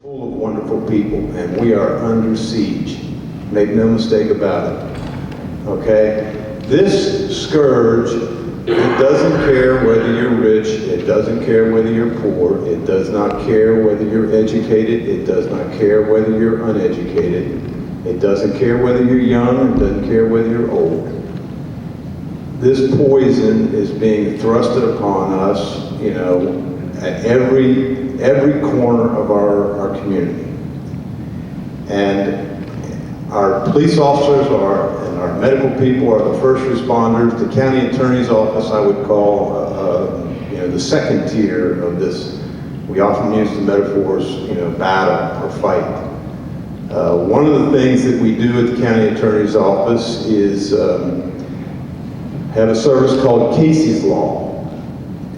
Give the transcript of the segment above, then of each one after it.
Full of wonderful people, and we are under siege. Make no mistake about it. Okay? This scourge, it doesn't care whether you're rich, it doesn't care whether you're poor, it does not care whether you're educated, it does not care whether you're uneducated, it doesn't care whether you're young, it doesn't care whether you're old. This poison is being thrusted upon us, at every corner of our community. And our police officers and our medical people are the first responders. The county attorney's office I would call the second tier of this. We often use the metaphors, battle or fight. One of the things that we do at the county attorney's office is have a service called Casey's Law.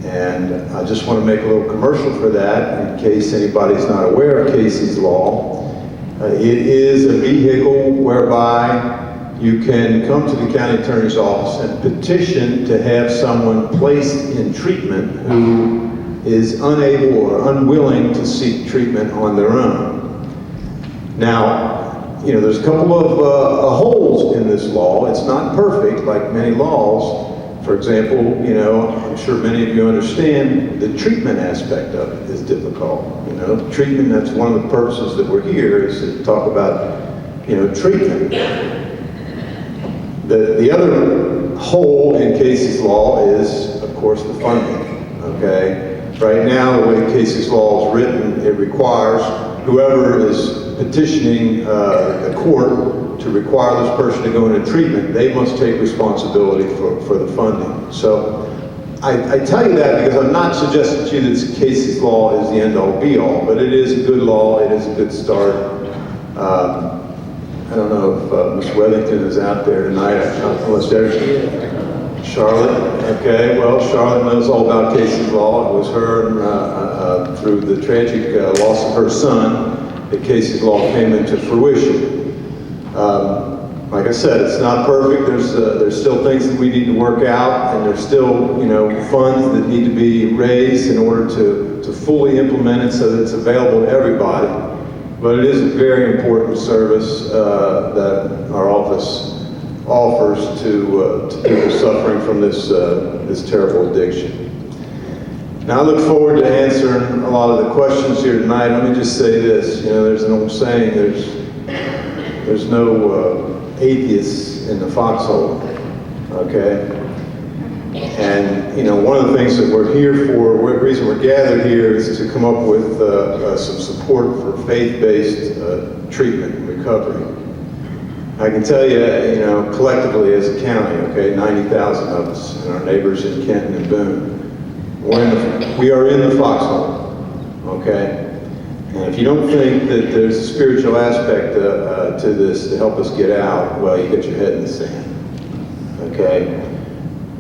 And I just want to make a little commercial for that in case anybody's not aware of Casey's Law. It is a vehicle whereby you can come to the county attorney's office and petition to have someone placed in treatment who is unable or unwilling to seek treatment on their own. Now, there's a couple of holes in this law. It's not perfect like many laws. For example, I'm sure many of you understand the treatment aspect of it is difficult. Treatment, that's one of the purposes that we're here, is to talk about, treatment. The other hole in Casey's Law is, of course, the funding, okay? Right now, the way Casey's Law is written, it requires whoever is petitioning the court to require this person to go into treatment, they must take responsibility for the funding. So I tell you that because I'm not suggesting to you that Casey's Law is the end-all be-all, but it is a good law, it is a good start. I don't know if Ms. Wethington is out there tonight. Unless there's Charlotte. Okay, well, Charlotte knows all about Casey's Law. It was her, through the tragic loss of her son, that Casey's Law came into fruition. Like I said, it's not perfect. There's still things that we need to work out, and there's still, funds that need to be raised in order to fully implement it so that it's available to everybody. But it is a very important service that our office offers to people suffering from this terrible addiction. Now I look forward to answering a lot of the questions here tonight. Let me just say this, there's an old saying, there's no atheists in the foxhole, okay? And one of the things that we're here for, the reason we're gathered here is to come up with some support for faith-based treatment and recovery. I can tell you, collectively as a county, okay, 90,000 of us and our neighbors in Kenton and Boone, we are in the foxhole, okay? And if you don't think that there's a spiritual aspect to this to help us get out, well, you get your head in the sand, okay?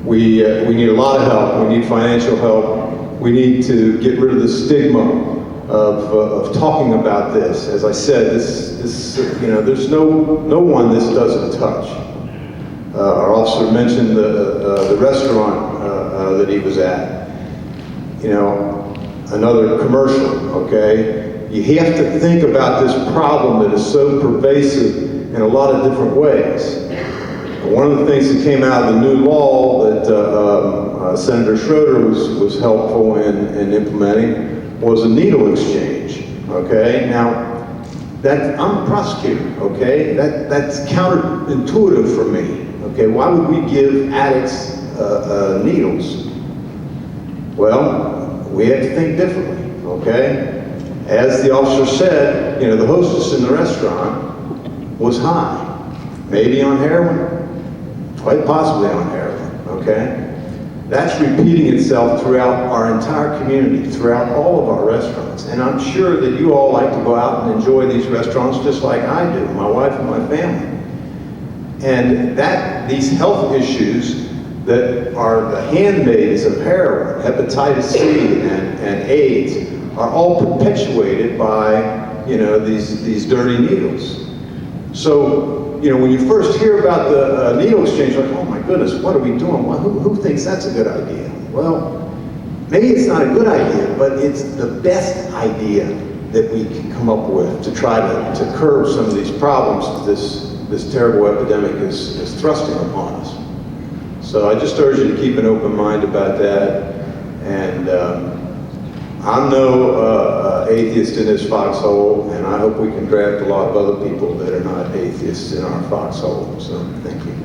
We need a lot of help. We need financial help. We need to get rid of the stigma of talking about this. As I said, there's no one this doesn't touch. Our officer mentioned the restaurant that he was at. Another commercial, okay? You have to think about this problem that is so pervasive in a lot of different ways. One of the things that came out of the new law that Senator Schroeder was helpful in implementing was a needle exchange, okay? Now, I'm a prosecutor, okay? That's counterintuitive for me, okay? Why would we give addicts needles? Well, we have to think differently, okay? As the officer said, the hostess in the restaurant was high, maybe on heroin, quite possibly on heroin, okay? That's repeating itself throughout our entire community, throughout all of our restaurants. And I'm sure that you all like to go out and enjoy these restaurants just like I do, my wife and my family. And these health issues that are the handmaids of heroin, hepatitis C and AIDS, are all perpetuated by, these dirty needles. So, when you first hear about the needle exchange, like, oh my goodness, what are we doing? Well, who thinks that's a good idea? Well, maybe it's not a good idea, but it's the best idea that we can come up with to try to curb some of these problems that this terrible epidemic is thrusting upon us. So I just urge you to keep an open mind about that. And I'm no atheist in this foxhole, and I hope we can draft a lot of other people that are not atheists in our foxhole. So thank you.